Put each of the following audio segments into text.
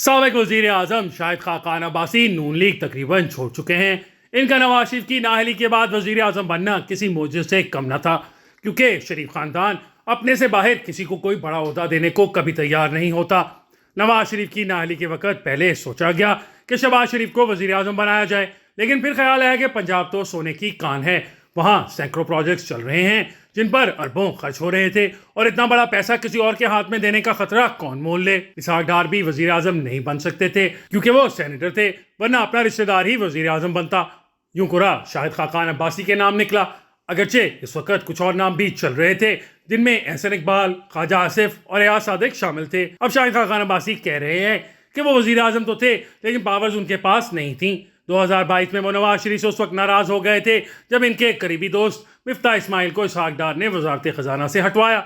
साबिक वजीर आजम शाहिद खाकान अब्बासी नून लीग तकरीबन छोड़ चुके हैं। इनका नवाज शरीफ की नाअहली के बाद वजीर आजम बनना किसी मौजे से कम न था, क्योंकि शरीफ खानदान अपने से बाहर किसी को कोई बड़ा ओहदा देने को कभी तैयार नहीं होता। नवाज शरीफ की नाअहली के वक्त पहले सोचा गया कि शहबाज शरीफ को वजीर आजम बनाया जाए, लेकिन फिर ख्याल आया कि पंजाब तो सोने की कान है, वहाँ सैकड़ों प्रोजेक्ट्स चल रहे हैं जिन पर अरबों खर्च हो रहे थे, और इतना बड़ा पैसा किसी और के हाथ में देने का खतरा कौन मोल ले। इसहाक डार भी वजीर आजम नहीं बन सकते थे क्योंकि वो सेनेटर थे, वरना अपना रिश्तेदार ही वजीर आजम बनता। यूं कुरा शाहिद खाकान अब्बासी के नाम निकला, अगरचे इस वक्त कुछ और नाम भी चल रहे थे जिनमें एहसन इकबाल, ख्वाजा आसिफ और एयाज सादिक शामिल थे। अब शाहिद खाकान अब्बासी कह रहे हैं कि वो वजीर आजम तो थे, लेकिन पावर्स उनके पास नहीं थी। 2022 में वो नवाज शरीफ से उस वक्त नाराज हो गए थे जब इनके करीबी दोस्त मिफ्ता इस्माइल को इसहाक डार ने वजारत खजाना से हटवाया।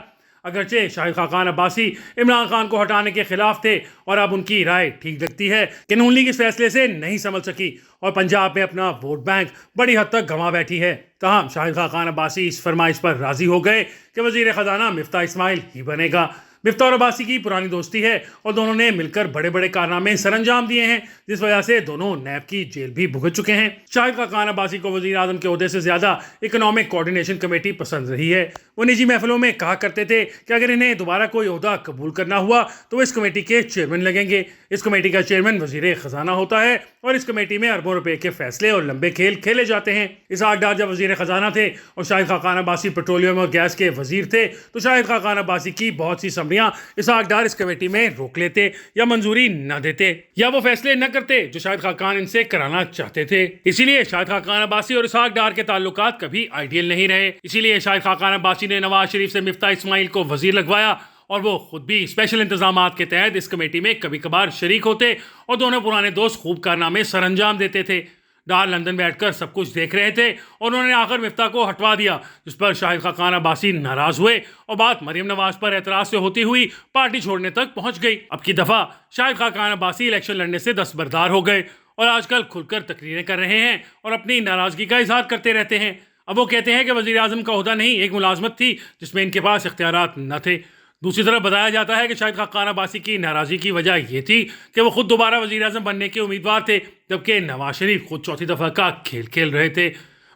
अगरचे शाहिद खाकान अब्बासी इमरान खान को हटाने के खिलाफ थे, और अब उनकी राय ठीक लगती है कि नून लीग इस फैसले से नहीं संभल सकी और पंजाब में अपना वोट बैंक बड़ी हद तक गंवा बैठी है। तमाम शाहिद खाकान अब्बासी इस फरमाइश पर राजी हो गए कि वजीर खजाना मिफ्ता इस्माइल ही बनेगा। मिफ्ता और अब्बासी की पुरानी दोस्ती है और दोनों ने मिलकर बड़े बड़े कारनामे सरंजाम दिए हैं, जिस वजह से दोनों नैब की जेल भी भुगत चुके हैं। शाहिद खाकान अब्बासी को वजीर आजम के ओहदे से ज्यादा इकोनॉमिक कोऑर्डिनेशन कमेटी पसंद रही है। वो निजी महफिलों में कहा करते थे कि अगर इन्हें दोबारा कोई ओहदा कबूल करना हुआ तो वो इस कमेटी के चेयरमैन लगेंगे। इस कमेटी का चेयरमैन वजीर खजाना होता है और इस कमेटी में अरबों रुपए के फैसले और लंबे खेल खेले जाते हैं। इसहाक डार जब वजीर खजाना थे और शाहिद खाकान अब्बासी पेट्रोलियम और गैस के वजीर थे, तो शाहिद खाकान अब्बासी की बहुत सी असम्बलियां इसहाक डार इस कमेटी में रोक लेते या मंजूरी न देते, या वो फैसले न करते जो शाहिद खाकान इनसे कराना चाहते थे। इसीलिए शाहिद खाकान अब्बासी और इसहाक डार के ताल्लुकात कभी आइडियल नहीं रहे। इसीलिए शाहिद खाकान अब्बासी ने नवाज शरीफ से मिफ्ता इस्माइल को वजीर लगवाया और वो खुद भी स्पेशल इंतजामात के तहत इस कमेटी में कभी कभार शरीक होते और दोनों पुराने दोस्त खूब कारनामे सरअंजाम देते थे। डार लंदन बैठकर सब कुछ देख रहे थे और उन्होंने आकर मिफ्ता को हटवा दिया, जिस पर शाहिद खाकान अब्बासी नाराज हुए और बात मरियम नवाज पर एतराज से होती हुई पार्टी छोड़ने तक पहुंच गई। अब की दफा शाहिद खाकान अब्बासी इलेक्शन लड़ने से दस्तबरदार हो गए और आजकल खुलकर तकरीरें कर रहे हैं और अपनी नाराजगी का इजहार करते रहते हैं। अब वो कहते हैं कि वजीर आजम का ओहदा नहीं, एक मुलाजमत थी जिसमें इनके पास इख्तियारात न थे। दूसरी तरफ बताया जाता है कि शाहिद खाकान अब्बासी की नाराजगी की वजह यह थी कि वो खुद दोबारा वजीर आजम बनने के उम्मीदवार थे, जबकि नवाज शरीफ खुद चौथी दफा का खेल खेल रहे थे।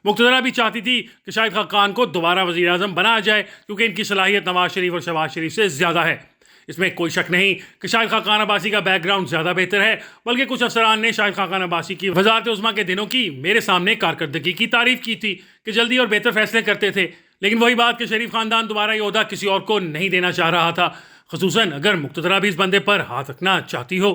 मुक्तदरा भी चाहती थी कि शाहिद खाकान को दोबारा वजीर आजम बनाया जाए, क्योंकि इनकी सलाहियत नवाज शरीफ और शहबाज शरीफ से ज्यादा है। इसमें कोई शक नहीं कि शाहिद खाकान अब्बासी का बैकग्राउंड ज्यादा बेहतर है, बल्कि कुछ अफसरान ने शाहिद खाकान अब्बासी की वजारत उज़्मा के दिनों की मेरे सामने कारकर्दगी की तारीफ की थी कि जल्दी और बेहतर फैसले करते थे। लेकिन वही बात कि शरीफ खानदान दोबारा ये ओहदा किसी और को नहीं देना चाह रहा था, खसूसन अगर मुक्तदरा भी इस बंदे पर हाथ रखना चाहती हो।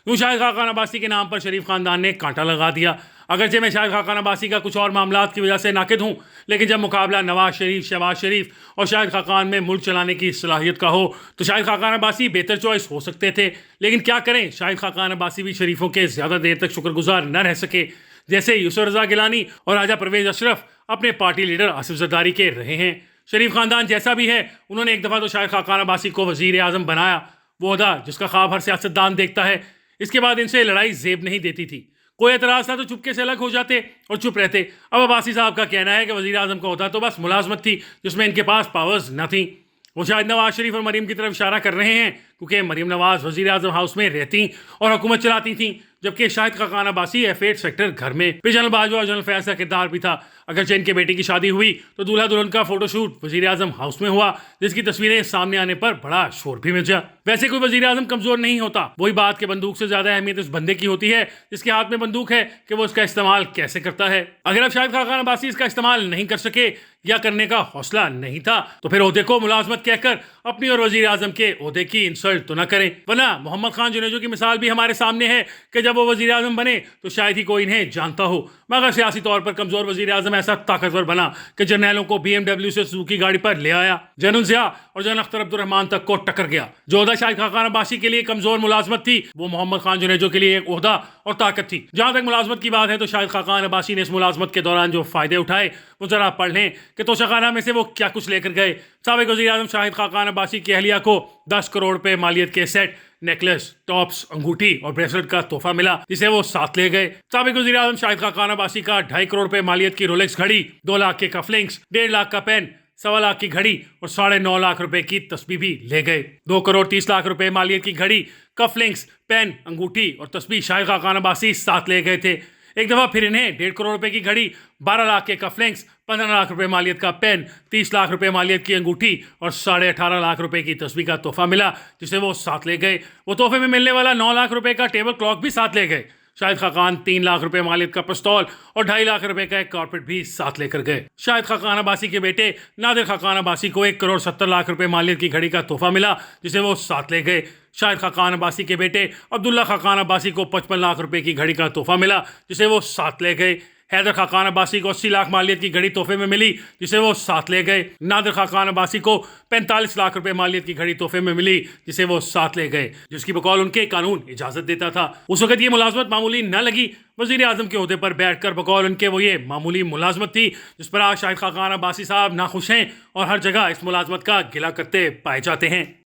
यूं शाहिद खाकान अब्बासी के नाम पर शरीफ खानदान ने कांटा लगा दिया। अगरचे मैं शाहिद खाकान अब्बासी का कुछ और मामलात की वजह से नाकिद हूँ, लेकिन जब मुकाबला नवाज शरीफ, शहबाज शरीफ और शाहिद खाकान में मुल्क चलाने की सलाहियत का हो तो शाहिद खाकान अब्बासी बेहतर चॉइस हो सकते थे। लेकिन क्या करें, शाहिद खाकान अब्बासी भी शरीफों के ज़्यादा देर तक शुक्रगुजार न रह सके, जैसे यूसुफ रजा गिलानी और राजा परवेज अशरफ अपने पार्टी लीडर आसिफ जरदारी के रहे हैं। शरीफ खानदान जैसा भी है, उन्होंने एक दफ़ा तो शाहिद खाकान अब्बासी को वजीर आजम बनाया, वो ओहदा जिसका ख्वाब हर सियासतदान देखता है। इसके बाद इनसे लड़ाई जेब नहीं देती थी, कोई एतराज़ था तो चुपके से अलग हो जाते और चुप रहते। अब अब्बासी साहब का कहना है कि वजीर आजम का ओहदा तो बस मुलाजमत थी जिसमें इनके पास पावर्स न थी। वो शायद नवाज शरीफ और मरीम की तरफ इशारा कर रहे हैं, क्योंकि मरीम नवाज वजीर आजम हाउस में रहती और हुकूमत चलाती थी, जबकि शाहिद खाकान अब्बासी F8 सेक्टर घर में भी जनरल बाजवा और जनरल फैज का किरदार भी था। अगर इनके बेटी की शादी हुई तो दूल्हा दुल्हन का फोटोशूट वजीर आजम हाउस में हुआ, जिसकी तस्वीरें सामने आने पर बड़ा शोर भी मचा। वैसे कोई वजीर आजम कमजोर नहीं होता, वही बात कि बंदूक से ज्यादा अहमियत उस बंदे की होती है जिसके हाथ में बंदूक है कि वो इसका इस्तेमाल कैसे करता है। अगर अब शाहिद खाकान अब्बासी इसका इस्तेमाल नहीं कर सके या करने का हौसला नहीं था, तो फिर ओहदे को मुलाजमत कहकर अपनी और वजीर आजम के ओहदे की इंसल्ट तो न करें। वरना मोहम्मद खान जुनेजो की मिसाल भी हमारे सामने है कि जब वो वजीर आजम बने तो शायद ही कोई इन्हें जानता हो, मगर सियासी तौर पर कमजोर वजीर आजम ऐसा ताकतवर बना कि जर्नैलों को BMW से सुजुकी गाड़ी पर ले आया, जनरल ज़िया और जनरल अख्तर अब्दुर्रहमान तक को टक्कर गया। जो ओहदा शाहिद खाकान अब्बासी के लिए कमजोर मुलाजमत थी, वो मोहम्मद खान जुनेजो के लिए एक ओहदा और ताकत थी। जहां तक मुलाजमत की बात है तो शाहिद खाकान अब्बासी ने इस मुलाजमत के दौरान जो फायदे उठाए वो जरा पढ़ लें कि तोशाखाना में से वो क्या कुछ लेकर गए। साबिक वजीर आजम शाहिद खाकान अब्बासी की अहलिया को 10 करोड़ रुपए मालियत के सेट, नेकलेस, टॉप्स, अंगूठी और ब्रेसलेट का तोहफा मिला, जिसे वो साथ ले गए। साबिक वज़ीर आज़म शाहिद खाकान अब्बासी का 2.5 करोड़ रुपए मालियत की रोलेक्स घड़ी, 2 लाख के कफलिंग्स, 1.5 लाख का पेन, 1.25 लाख की घड़ी और 9.5 लाख रुपए की तस्बीह भी ले गए। 2 करोड़ 30 लाख रुपए मालियत की घड़ी, कफलिंग्स, पेन, अंगूठी और तस्बीह शाहिद खाकान अब्बासी साथ ले गए थे। एक दफा फिर इन्हें 1.5 करोड़ रुपए की घड़ी, 12 लाख के कफलिंग्स, 15 लाख रुपए मालियत का पेन, 30 लाख रुपए मालियत की अंगूठी और 18.5 लाख रुपए की तस्बीह का तोहफा मिला, जिसे वो साथ ले गए। वो तोहफे में मिलने वाला 9 लाख रुपए का टेबल क्लॉक भी साथ ले गए। शाहिद खाकान 3 लाख रुपए मालियत का पिस्तौल और 2.5 लाख रुपए का एक कारपेट भी साथ लेकर गए। शाहिद खाकान अब्बासी के बेटे नादिर खाकान अब्बासी को 1 करोड़ 70 लाख रुपए मालियत की घड़ी का तोहफा मिला, जिसे वो साथ ले गए। शाहिद खाकान अब्बासी के बेटे अब्दुल्ला खाकान अब्बासी को 55 लाख रुपए की घड़ी का तोहफा मिला, जिसे वो साथ ले गए। हैदर खाकान अब्बासी को 80 लाख मालियत की घड़ी तोहफे में मिली, जिसे वो साथ ले गए। नादिर खाकान अब्बासी को 45 लाख रुपए मालियत की घड़ी तोहफे में मिली, जिसे वो साथ ले गए, जिसकी बकौल उनके कानून इजाजत देता था। उस वक्त ये मुलाजमत मामूली न लगी। वजीर आजम के ओहदे पर बैठकर बकौल उनके वो ये मामूली मुलाजमत थी, जिस पर आज शाहिद खाकान अब्बासी साहब नाखुश हैं और हर जगह इस मुलाजमत का गिला करते पाए जाते हैं।